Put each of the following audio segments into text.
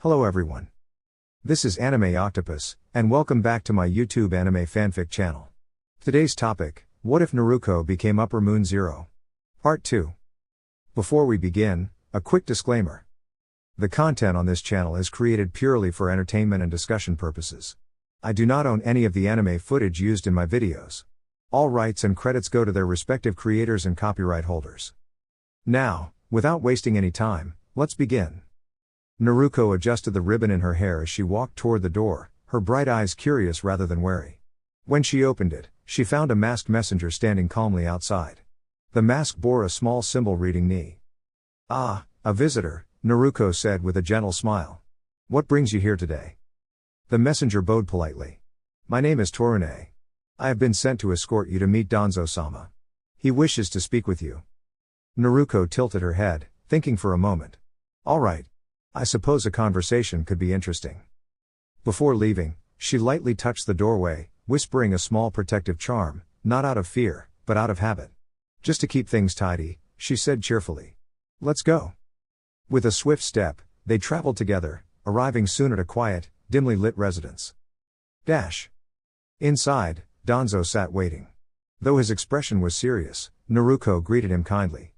Hello everyone. This is Anime Octopus, and welcome back to my YouTube anime fanfic channel. Today's topic, what if Naruko became Upper Moon Zero? Part 2. Before we begin, a quick disclaimer. The content on this channel is created purely for entertainment and discussion purposes. I do not own any of the anime footage used in my videos. All rights and credits go to their respective creators and copyright holders. Now, without wasting any time, let's begin. Naruko adjusted the ribbon in her hair as she walked toward the door, her bright eyes curious rather than wary. When she opened it, she found a masked messenger standing calmly outside. The mask bore a small symbol reading Ni. "Ah, a visitor," Naruko said with a gentle smile. "What brings you here today?" The messenger bowed politely. "My name is Torune. I have been sent to escort you to meet Danzo-sama. He wishes to speak with you." Naruko tilted her head, thinking for a moment. All right. I suppose a conversation could be interesting. Before leaving, she lightly touched the doorway, whispering a small protective charm, not out of fear, but out of habit. "Just to keep things tidy," she said cheerfully. "Let's go." With a swift step, they traveled together, arriving soon at a quiet, dimly lit residence. Inside, Danzo sat waiting. Though his expression was serious, Naruko greeted him kindly.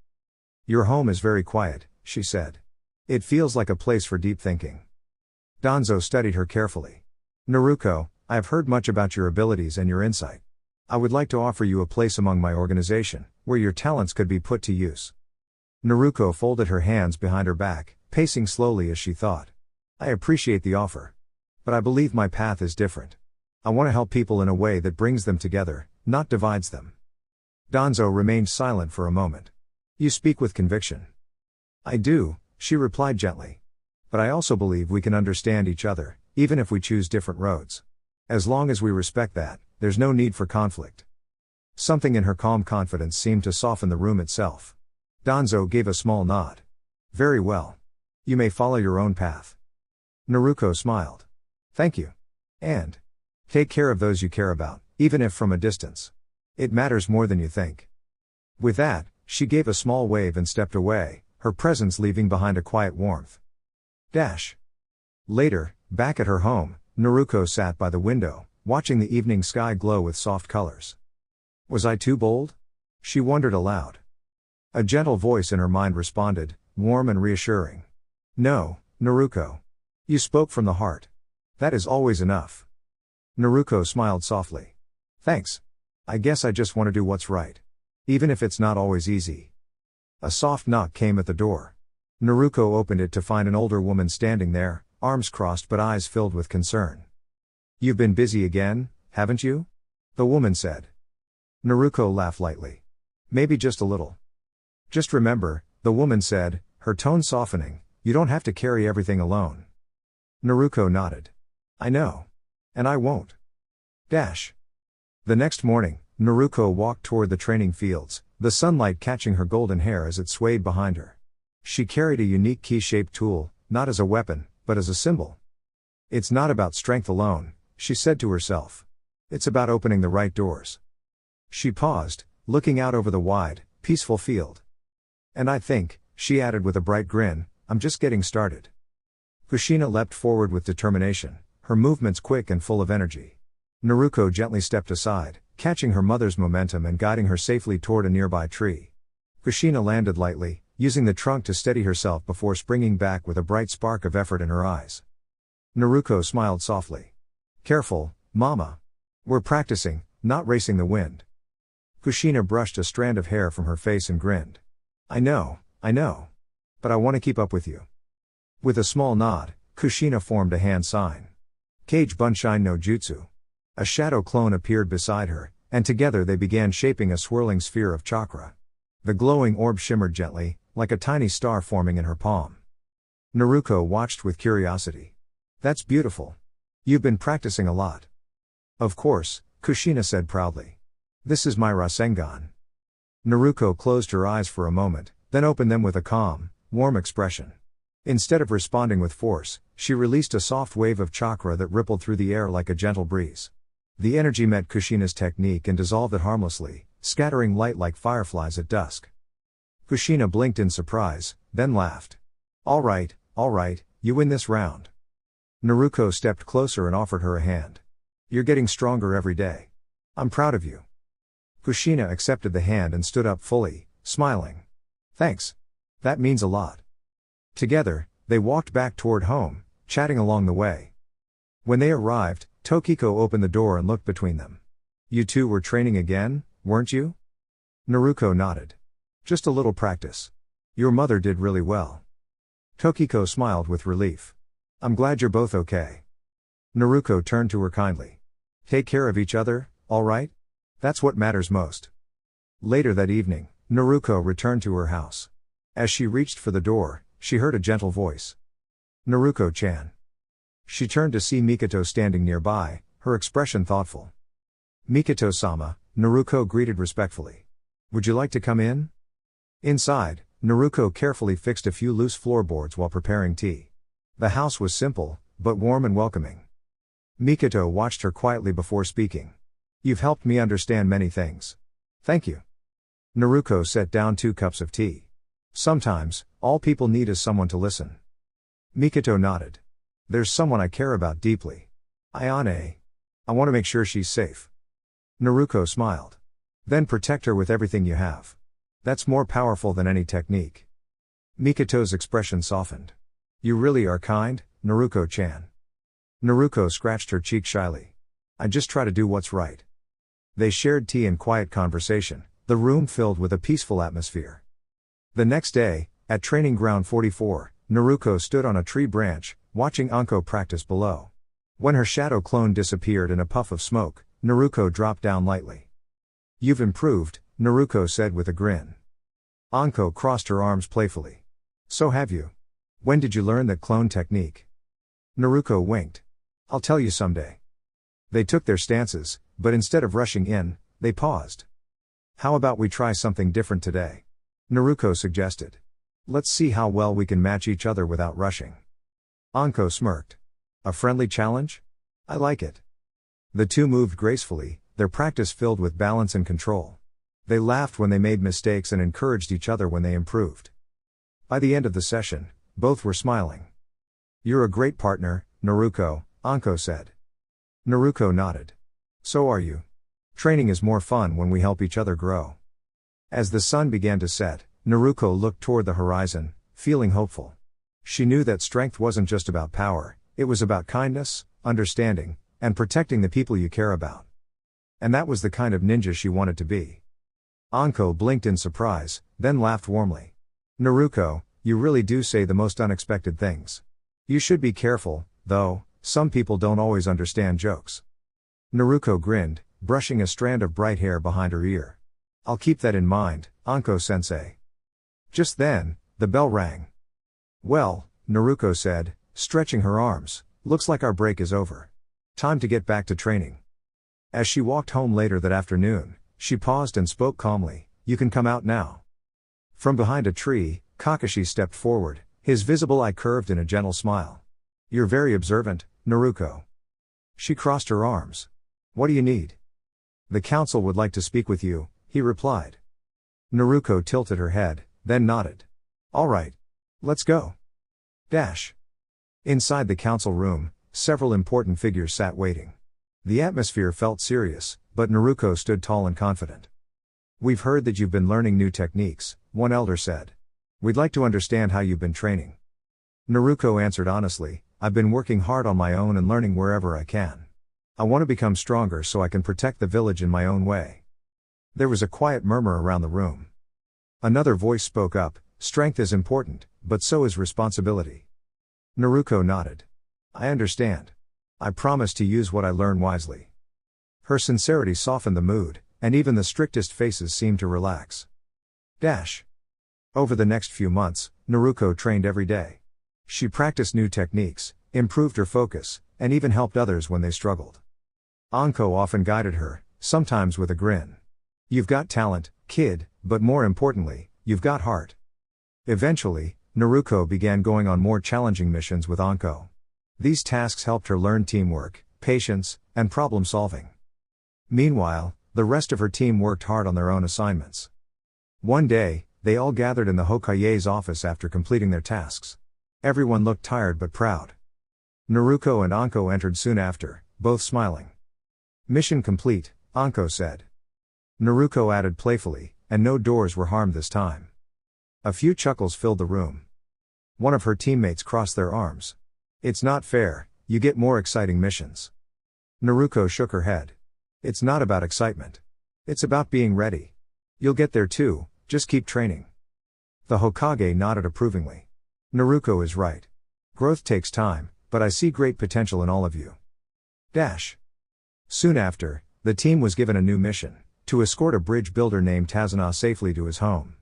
"Your home is very quiet," she said. "It feels like a place for deep thinking." Danzo studied her carefully. "Naruko, I have heard much about your abilities and your insight. I would like to offer you a place among my organization, where your talents could be put to use." Naruko folded her hands behind her back, pacing slowly as she thought. "I appreciate the offer. But I believe my path is different. I want to help people in a way that brings them together, not divides them." Danzo remained silent for a moment. "You speak with conviction." "I do," she replied gently. "But I also believe we can understand each other, even if we choose different roads. As long as we respect that, there's no need for conflict." Something in her calm confidence seemed to soften the room itself. Danzo gave a small nod. "Very well. You may follow your own path." Naruko smiled. "Thank you. And take care of those you care about, even if from a distance. It matters more than you think." With that, she gave a small wave and stepped away, her presence leaving behind a quiet warmth. Later, back at her home, Naruko sat by the window, watching the evening sky glow with soft colors. "Was I too bold?" she wondered aloud. A gentle voice in her mind responded, warm and reassuring. "No, Naruko. You spoke from the heart. That is always enough." Naruko smiled softly. "Thanks. I guess I just want to do what's right. Even if it's not always easy." A soft knock came at the door. Naruko opened it to find an older woman standing there, arms crossed but eyes filled with concern. "You've been busy again, haven't you?" the woman said. Naruko laughed lightly. "Maybe just a little." "Just remember," the woman said, her tone softening, "you don't have to carry everything alone." Naruko nodded. "I know. And I won't." The next morning, Naruko walked toward the training fields, the sunlight catching her golden hair as it swayed behind her. She carried a unique key-shaped tool, not as a weapon, but as a symbol. "It's not about strength alone," she said to herself. "It's about opening the right doors." She paused, looking out over the wide, peaceful field. "And I think," she added with a bright grin, "I'm just getting started." Kushina leapt forward with determination, her movements quick and full of energy. Naruko gently stepped aside, catching her mother's momentum and guiding her safely toward a nearby tree. Kushina landed lightly, using the trunk to steady herself before springing back with a bright spark of effort in her eyes. Naruko smiled softly. "Careful, Mama. We're practicing, not racing the wind." Kushina brushed a strand of hair from her face and grinned. I know. But I want to keep up with you." With a small nod, Kushina formed a hand sign. "Kage Bunshin no Jutsu." A shadow clone appeared beside her, and together they began shaping a swirling sphere of chakra. The glowing orb shimmered gently, like a tiny star forming in her palm. Naruko watched with curiosity. "That's beautiful. You've been practicing a lot." "Of course," Kushina said proudly. "This is my Rasengan." Naruko closed her eyes for a moment, then opened them with a calm, warm expression. Instead of responding with force, she released a soft wave of chakra that rippled through the air like a gentle breeze. The energy met Kushina's technique and dissolved it harmlessly, scattering light like fireflies at dusk. Kushina blinked in surprise, then laughed. All right, you win this round. Naruko stepped closer and offered her a hand. You're getting stronger every day. I'm proud of you. Kushina accepted the hand and stood up fully, smiling. Thanks. That means a lot. Together, they walked back toward home, chatting along the way. When they arrived, Tokiko opened the door and looked between them. You two were training again, weren't you? Naruko nodded. Just a little practice. Your mother did really well. Tokiko smiled with relief. I'm glad you're both okay. Naruko turned to her kindly. Take care of each other, all right? That's what matters most. Later that evening, Naruko returned to her house. As she reached for the door, she heard a gentle voice. Naruko-chan. She turned to see Mikoto standing nearby, her expression thoughtful. Mikoto-sama, Naruko greeted respectfully. Would you like to come in? Inside, Naruko carefully fixed a few loose floorboards while preparing tea. The house was simple, but warm and welcoming. Mikoto watched her quietly before speaking. You've helped me understand many things. Thank you. Naruko set down 2 cups of tea. Sometimes, all people need is someone to listen. Mikoto nodded. There's someone I care about deeply. Ayane. I want to make sure she's safe. Naruko smiled. Then protect her with everything you have. That's more powerful than any technique. Mikoto's expression softened. You really are kind, Naruko-chan. Naruko scratched her cheek shyly. I just try to do what's right. They shared tea and quiet conversation, the room filled with a peaceful atmosphere. The next day, at Training Ground 44, Naruko stood on a tree branch, watching Anko practice below. When her shadow clone disappeared in a puff of smoke, Naruko dropped down lightly. You've improved, Naruko said with a grin. Anko crossed her arms playfully. So have you. When did you learn that clone technique? Naruko winked. I'll tell you someday. They took their stances, but instead of rushing in, they paused. How about we try something different today? Naruko suggested. Let's see how well we can match each other without rushing. Anko smirked. A friendly challenge? I like it. The two moved gracefully, their practice filled with balance and control. They laughed when they made mistakes and encouraged each other when they improved. By the end of the session, both were smiling. You're a great partner, Naruko, Anko said. Naruko nodded. So are you. Training is more fun when we help each other grow. As the sun began to set, Naruko looked toward the horizon, feeling hopeful. She knew that strength wasn't just about power, it was about kindness, understanding, and protecting the people you care about. And that was the kind of ninja she wanted to be. Anko blinked in surprise, then laughed warmly. Naruko, you really do say the most unexpected things. You should be careful, though, some people don't always understand jokes. Naruko grinned, brushing a strand of bright hair behind her ear. I'll keep that in mind, Anko-sensei. Just then, the bell rang. Well, Naruko said, stretching her arms, looks like our break is over. Time to get back to training. As she walked home later that afternoon, she paused and spoke calmly, you can come out now. From behind a tree, Kakashi stepped forward, his visible eye curved in a gentle smile. You're very observant, Naruko. She crossed her arms. What do you need? The council would like to speak with you, he replied. Naruko tilted her head, then nodded. All right. Let's go. Inside the council room, several important figures sat waiting. The atmosphere felt serious, but Naruko stood tall and confident. We've heard that you've been learning new techniques, one elder said. We'd like to understand how you've been training. Naruko answered honestly, I've been working hard on my own and learning wherever I can. I want to become stronger so I can protect the village in my own way. There was a quiet murmur around the room. Another voice spoke up, strength is important, but so is responsibility. Naruko nodded. I understand. I promise to use what I learn wisely. Her sincerity softened the mood, and even the strictest faces seemed to relax. Over the next few months, Naruko trained every day. She practiced new techniques, improved her focus, and even helped others when they struggled. Anko often guided her, sometimes with a grin. You've got talent, kid, but more importantly, you've got heart. Eventually, Naruko began going on more challenging missions with Anko. These tasks helped her learn teamwork, patience, and problem solving. Meanwhile, the rest of her team worked hard on their own assignments. One day, they all gathered in the Hokage's office after completing their tasks. Everyone looked tired but proud. Naruko and Anko entered soon after, both smiling. Mission complete, Anko said. Naruko added playfully, and no doors were harmed this time. A few chuckles filled the room. One of her teammates crossed their arms. It's not fair, you get more exciting missions. Naruko shook her head. It's not about excitement. It's about being ready. You'll get there too, just keep training. The Hokage nodded approvingly. Naruko is right. Growth takes time, but I see great potential in all of you. Soon after, the team was given a new mission, to escort a bridge builder named Tazuna safely to his home.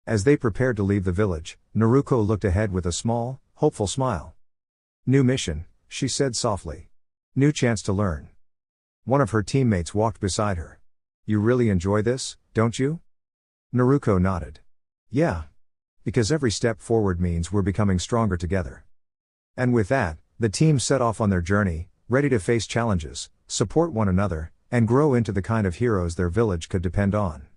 As they prepared to leave the village, Naruko looked ahead with a small, hopeful smile. New mission, she said softly. New chance to learn. One of her teammates walked beside her. You really enjoy this, don't you? Naruko nodded. Yeah. Because every step forward means we're becoming stronger together. And with that, the team set off on their journey, ready to face challenges, support one another, and grow into the kind of heroes their village could depend on.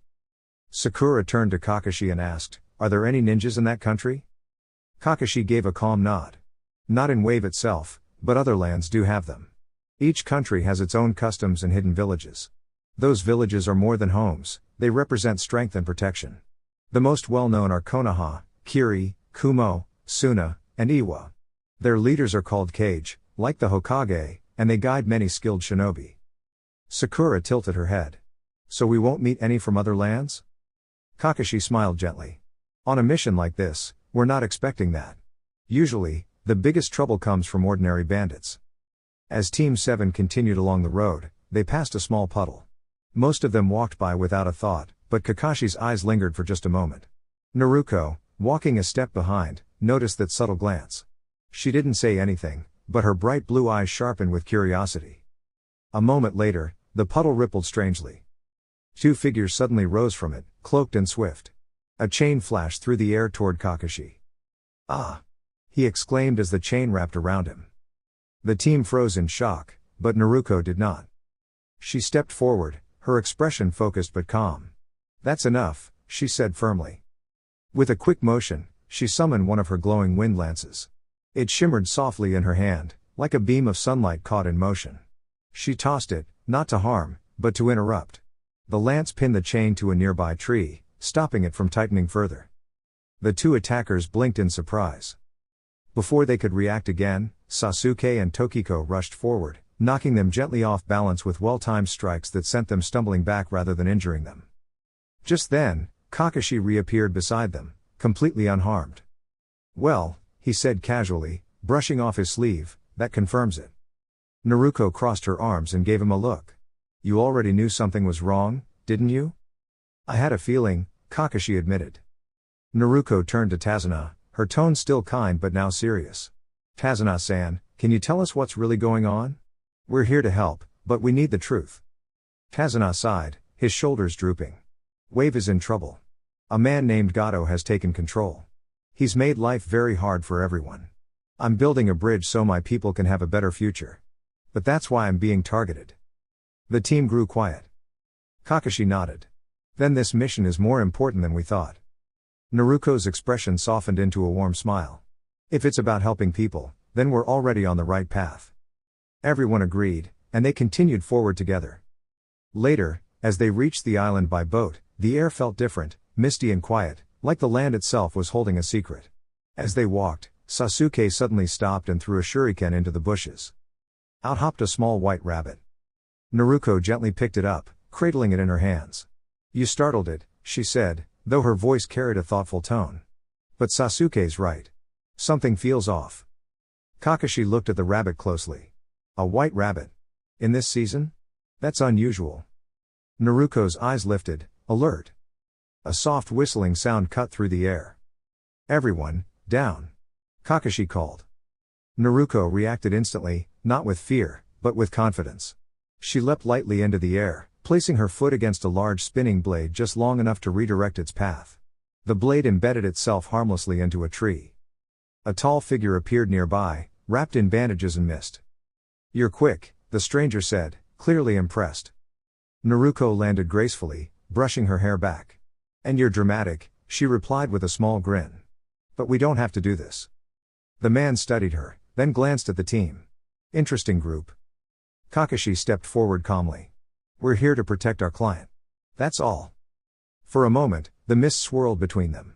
Sakura turned to Kakashi and asked, Are there any ninjas in that country? Kakashi gave a calm nod. Not in Wave itself, but other lands do have them. Each country has its own customs and hidden villages. Those villages are more than homes, they represent strength and protection. The most well-known are Konoha, Kiri, Kumo, Suna, and Iwa. Their leaders are called Kage, like the Hokage, and they guide many skilled shinobi. Sakura tilted her head. So we won't meet any from other lands? Kakashi smiled gently. On a mission like this, we're not expecting that. Usually, the biggest trouble comes from ordinary bandits. As Team 7 continued along the road, they passed a small puddle. Most of them walked by without a thought, but Kakashi's eyes lingered for just a moment. Naruko, walking a step behind, noticed that subtle glance. She didn't say anything, but her bright blue eyes sharpened with curiosity. A moment later, the puddle rippled strangely. Two figures suddenly rose from it, cloaked and swift. A chain flashed through the air toward Kakashi. Ah! He exclaimed as the chain wrapped around him. The team froze in shock, but Naruko did not. She stepped forward, her expression focused but calm. That's enough, she said firmly. With a quick motion, she summoned one of her glowing wind lances. It shimmered softly in her hand, like a beam of sunlight caught in motion. She tossed it, not to harm, but to interrupt. The lance pinned the chain to a nearby tree, stopping it from tightening further. The two attackers blinked in surprise. Before they could react again, Sasuke and Tokiko rushed forward, knocking them gently off balance with well-timed strikes that sent them stumbling back rather than injuring them. Just then, Kakashi reappeared beside them, completely unharmed. Well, he said casually, brushing off his sleeve, that confirms it. Naruko crossed her arms and gave him a look. You already knew something was wrong, didn't you? I had a feeling, Kakashi admitted. Naruko turned to Tazuna, her tone still kind but now serious. Tazuna-san, can you tell us what's really going on? We're here to help, but we need the truth. Tazuna sighed, his shoulders drooping. Wave is in trouble. A man named Gato has taken control. He's made life very hard for everyone. I'm building a bridge so my people can have a better future. But that's why I'm being targeted. The team grew quiet. Kakashi nodded. Then this mission is more important than we thought. Naruko's expression softened into a warm smile. If it's about helping people, then we're already on the right path. Everyone agreed, and they continued forward together. Later, as they reached the island by boat, the air felt different, misty and quiet, like the land itself was holding a secret. As they walked, Sasuke suddenly stopped and threw a shuriken into the bushes. Out hopped a small white rabbit. Naruko gently picked it up, cradling it in her hands. You startled it, she said, though her voice carried a thoughtful tone. But Sasuke's right. Something feels off. Kakashi looked at the rabbit closely. A white rabbit. In this season? That's unusual. Naruko's eyes lifted, alert. A soft whistling sound cut through the air. Everyone, down. Kakashi called. Naruko reacted instantly, not with fear, but with confidence. She leapt lightly into the air, placing her foot against a large spinning blade just long enough to redirect its path. The blade embedded itself harmlessly into a tree. A tall figure appeared nearby, wrapped in bandages and mist. You're quick, the stranger said, clearly impressed. Naruko landed gracefully, brushing her hair back. And you're dramatic, she replied with a small grin. But we don't have to do this. The man studied her, then glanced at the team. Interesting group. Kakashi stepped forward calmly. We're here to protect our client. That's all. For a moment, the mist swirled between them.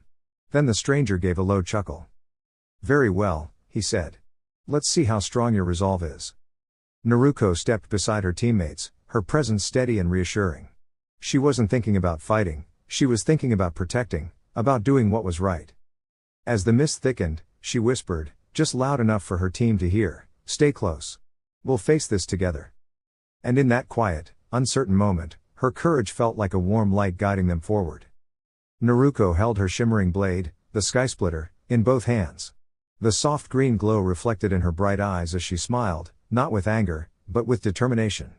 Then the stranger gave a low chuckle. Very well, he said. Let's see how strong your resolve is. Naruko stepped beside her teammates, her presence steady and reassuring. She wasn't thinking about fighting, she was thinking about protecting, about doing what was right. As the mist thickened, she whispered, just loud enough for her team to hear, stay close. We'll face this together. And in that quiet, uncertain moment, her courage felt like a warm light guiding them forward. Naruko held her shimmering blade, the sky splitter, in both hands. The soft green glow reflected in her bright eyes as she smiled, not with anger, but with determination.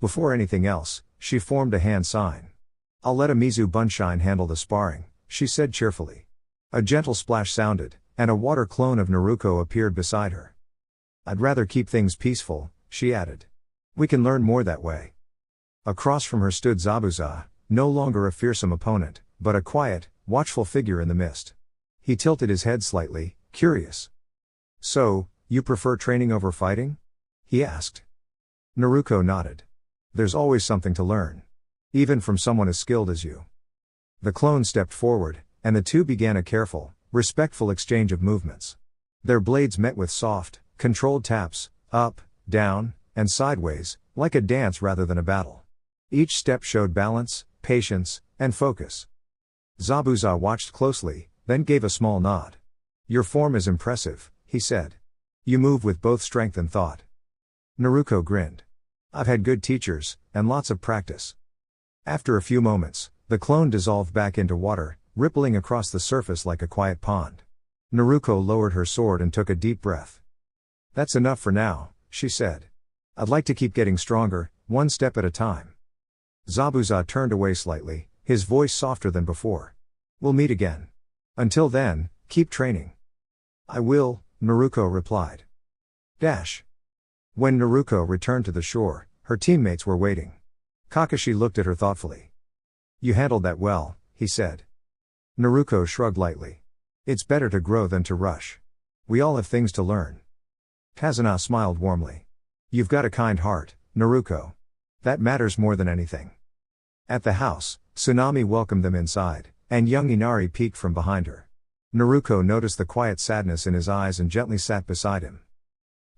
Before anything else, she formed a hand sign. I'll let Amizu Bunshine handle the sparring, she said cheerfully. A gentle splash sounded, and a water clone of Naruko appeared beside her. I'd rather keep things peaceful, she added. We can learn more that way. Across from her stood Zabuza, no longer a fearsome opponent, but a quiet, watchful figure in the mist. He tilted his head slightly, curious. So, you prefer training over fighting? He asked. Naruko nodded. There's always something to learn. Even from someone as skilled as you. The clone stepped forward, and the two began a careful, respectful exchange of movements. Their blades met with soft, controlled taps, up, down, and sideways, like a dance rather than a battle. Each step showed balance, patience, and focus. Zabuza watched closely, then gave a small nod. Your form is impressive, he said. You move with both strength and thought. Naruko grinned. I've had good teachers, and lots of practice. After a few moments, the clone dissolved back into water, rippling across the surface like a quiet pond. Naruko lowered her sword and took a deep breath. That's enough for now, she said. I'd like to keep getting stronger, one step at a time. Zabuza turned away slightly, his voice softer than before. We'll meet again. Until then, keep training. I will, Naruko replied. When Naruko returned to the shore, her teammates were waiting. Kakashi looked at her thoughtfully. You handled that well, he said. Naruko shrugged lightly. It's better to grow than to rush. We all have things to learn. Kazuna smiled warmly. You've got a kind heart, Naruko. That matters more than anything. At the house, Tsunami welcomed them inside, and young Inari peeked from behind her. Naruko noticed the quiet sadness in his eyes and gently sat beside him.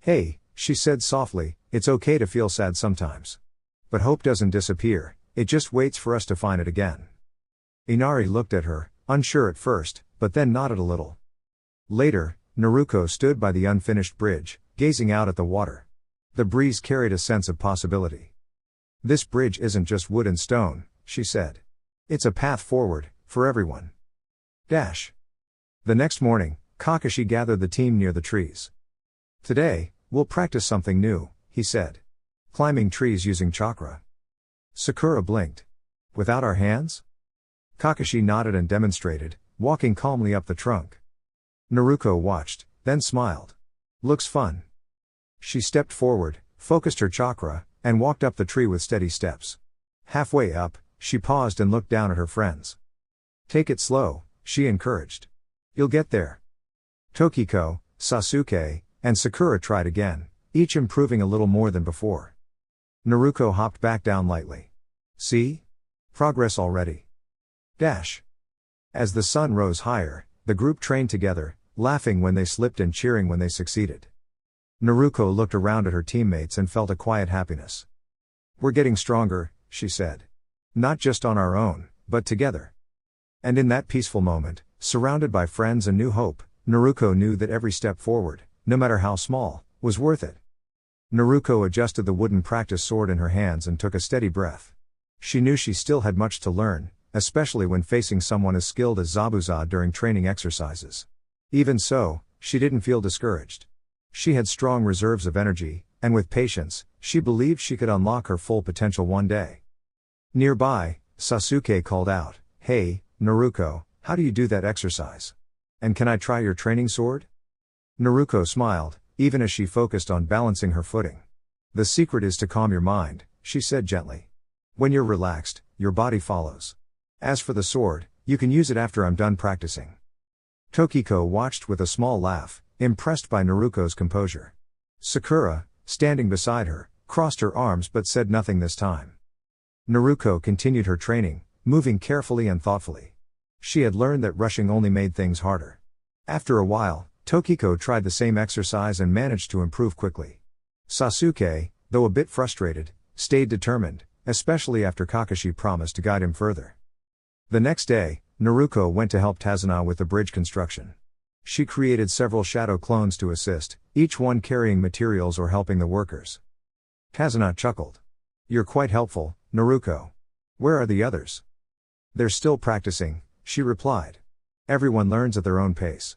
Hey, she said softly, it's okay to feel sad sometimes. But hope doesn't disappear, it just waits for us to find it again. Inari looked at her, unsure at first, but then nodded a little. Later, Naruko stood by the unfinished bridge, gazing out at the water. The breeze carried a sense of possibility. This bridge isn't just wood and stone, she said. It's a path forward, for everyone. The next morning, Kakashi gathered the team near the trees. Today, we'll practice something new, he said. Climbing trees using chakra. Sakura blinked. Without our hands? Kakashi nodded and demonstrated, walking calmly up the trunk. Naruko watched, then smiled. Looks fun. She stepped forward, focused her chakra, and walked up the tree with steady steps. Halfway up, she paused and looked down at her friends. Take it slow, she encouraged. You'll get there. Tokiko, Sasuke, and Sakura tried again, each improving a little more than before. Naruko hopped back down lightly. See? Progress already. As the sun rose higher, the group trained together, laughing when they slipped and cheering when they succeeded. Naruko looked around at her teammates and felt a quiet happiness. We're getting stronger, she said. Not just on our own, but together. And in that peaceful moment, surrounded by friends and new hope, Naruko knew that every step forward, no matter how small, was worth it. Naruko adjusted the wooden practice sword in her hands and took a steady breath. She knew she still had much to learn, especially when facing someone as skilled as Zabuza during training exercises. Even so, she didn't feel discouraged. She had strong reserves of energy, and with patience, she believed she could unlock her full potential one day. Nearby, Sasuke called out, Hey, Naruko, how do you do that exercise? And can I try your training sword? Naruko smiled, even as she focused on balancing her footing. The secret is to calm your mind, she said gently. When you're relaxed, your body follows. As for the sword, you can use it after I'm done practicing. Tokiko watched with a small laugh, impressed by Naruko's composure. Sakura, standing beside her, crossed her arms but said nothing this time. Naruko continued her training, moving carefully and thoughtfully. She had learned that rushing only made things harder. After a while, Tokiko tried the same exercise and managed to improve quickly. Sasuke, though a bit frustrated, stayed determined, especially after Kakashi promised to guide him further. The next day, Naruko went to help Tazuna with the bridge construction. She created several shadow clones to assist, each one carrying materials or helping the workers. Tazuna chuckled. "You're quite helpful, Naruko. Where are the others?" "They're still practicing," she replied. "Everyone learns at their own pace."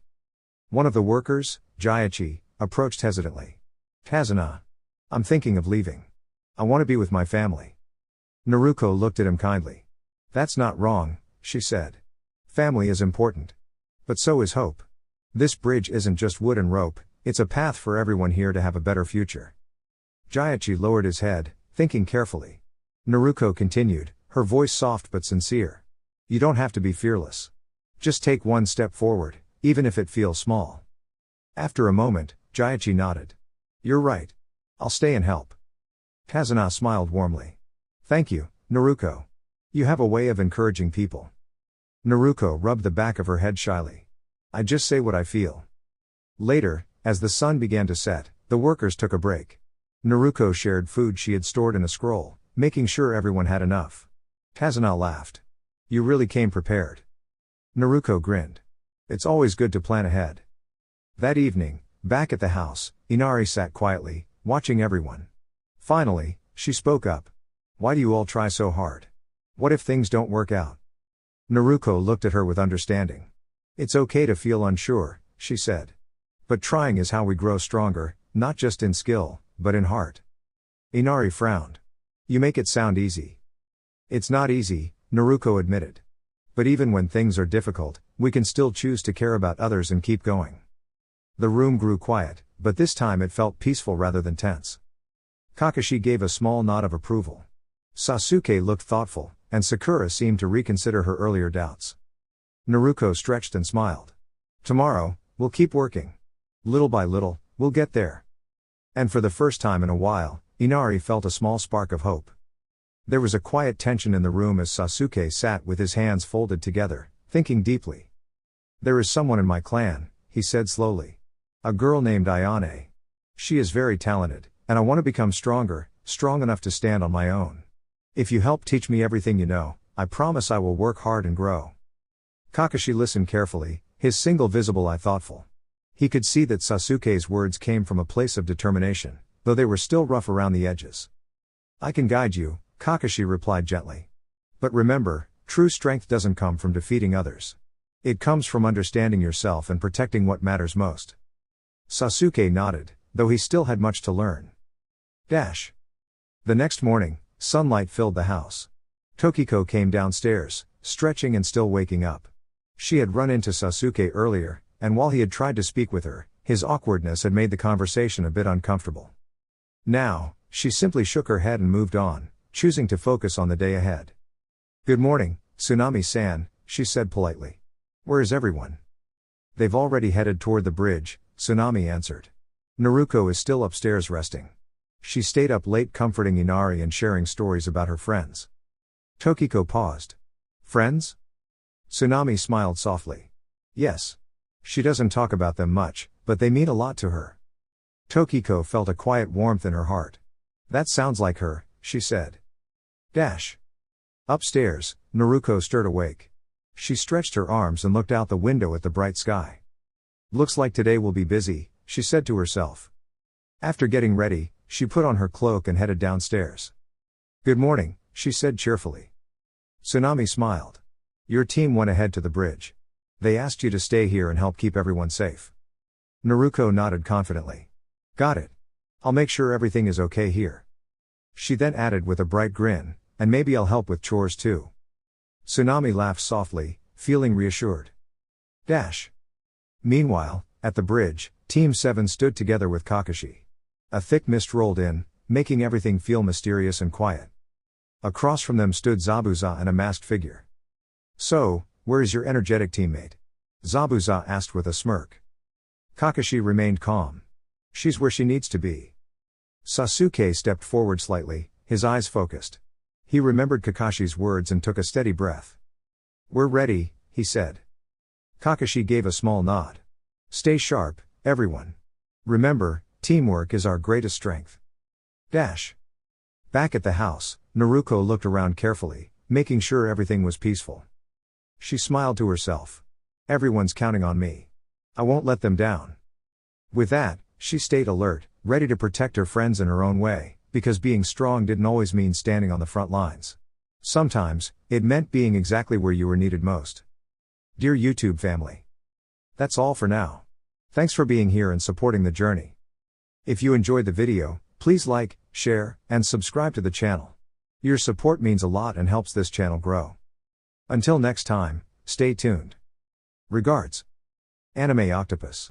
One of the workers, Jaichi, approached hesitantly. "Tazuna. I'm thinking of leaving. I want to be with my family." Naruko looked at him kindly. "That's not wrong," she said. "Family is important. But so is hope. This bridge isn't just wood and rope, it's a path for everyone here to have a better future." Jaichi lowered his head, thinking carefully. Naruko continued, her voice soft but sincere. "You don't have to be fearless. Just take one step forward, even if it feels small." After a moment, Jaichi nodded. "You're right. I'll stay and help." Tazuna smiled warmly. "Thank you, Naruko. You have a way of encouraging people." Naruko rubbed the back of her head shyly. "I just say what I feel." Later, as the sun began to set, the workers took a break. Naruko shared food she had stored in a scroll, making sure everyone had enough. Tazuna laughed. "You really came prepared." Naruko grinned. "It's always good to plan ahead." That evening, back at the house, Inari sat quietly, watching everyone. Finally, she spoke up. "Why do you all try so hard? What if things don't work out?" Naruko looked at her with understanding. "It's okay to feel unsure," she said. "But trying is how we grow stronger, not just in skill, but in heart." Inari frowned. "You make it sound easy." "It's not easy," Naruko admitted. "But even when things are difficult, we can still choose to care about others and keep going." The room grew quiet, but this time it felt peaceful rather than tense. Kakashi gave a small nod of approval. Sasuke looked thoughtful, and Sakura seemed to reconsider her earlier doubts. Naruko stretched and smiled. "Tomorrow, we'll keep working. Little by little, we'll get there." And for the first time in a while, Inari felt a small spark of hope. There was a quiet tension in the room as Sasuke sat with his hands folded together, thinking deeply. "There is someone in my clan," he said slowly. "A girl named Ayane. She is very talented, and I want to become stronger, strong enough to stand on my own. If you help teach me everything you know, I promise I will work hard and grow." Kakashi listened carefully, his single visible eye thoughtful. He could see that Sasuke's words came from a place of determination, though they were still rough around the edges. "I can guide you," Kakashi replied gently. "But remember, true strength doesn't come from defeating others. It comes from understanding yourself and protecting what matters most." Sasuke nodded, though he still had much to learn. The next morning, sunlight filled the house. Tokiko came downstairs, stretching and still waking up. She had run into Sasuke earlier, and while he had tried to speak with her, his awkwardness had made the conversation a bit uncomfortable. Now, she simply shook her head and moved on, choosing to focus on the day ahead. "Good morning, Tsunami-san," she said politely. "Where is everyone?" "They've already headed toward the bridge," Tsunami answered. "Naruko is still upstairs resting. She stayed up late comforting Inari and sharing stories about her friends." Tokiko paused. "Friends?" Tsunami smiled softly. "Yes. She doesn't talk about them much, but they mean a lot to her." Tokiko felt a quiet warmth in her heart. "That sounds like her," she said. Upstairs, Naruko stirred awake. She stretched her arms and looked out the window at the bright sky. "Looks like today will be busy," she said to herself. After getting ready, she put on her cloak and headed downstairs. "Good morning," she said cheerfully. Tsunami smiled. "Your team went ahead to the bridge. They asked you to stay here and help keep everyone safe." Naruko nodded confidently. "Got it. I'll make sure everything is okay here." She then added with a bright grin, "And maybe I'll help with chores too." Tsunami laughed softly, feeling reassured. Meanwhile, at the bridge, Team 7 stood together with Kakashi. A thick mist rolled in, making everything feel mysterious and quiet. Across from them stood Zabuza and a masked figure. "So, where is your energetic teammate?" Zabuza asked with a smirk. Kakashi remained calm. She's where she needs to be. Sasuke stepped forward slightly, his eyes focused. He remembered Kakashi's words and took a steady breath. We're ready, he said. Kakashi gave a small nod. Stay sharp, everyone. Remember, teamwork is our greatest strength. Back at the house, Naruko looked around carefully, making sure everything was peaceful. She smiled to herself. Everyone's counting on me. I won't let them down. With that, she stayed alert, ready to protect her friends in her own way, because being strong didn't always mean standing on the front lines. Sometimes, it meant being exactly where you were needed most. Dear YouTube family. That's all for now. Thanks for being here and supporting the journey. If you enjoyed the video, please like, share, and subscribe to the channel. Your support means a lot and helps this channel grow. Until next time, stay tuned. Regards. Anime Octopus.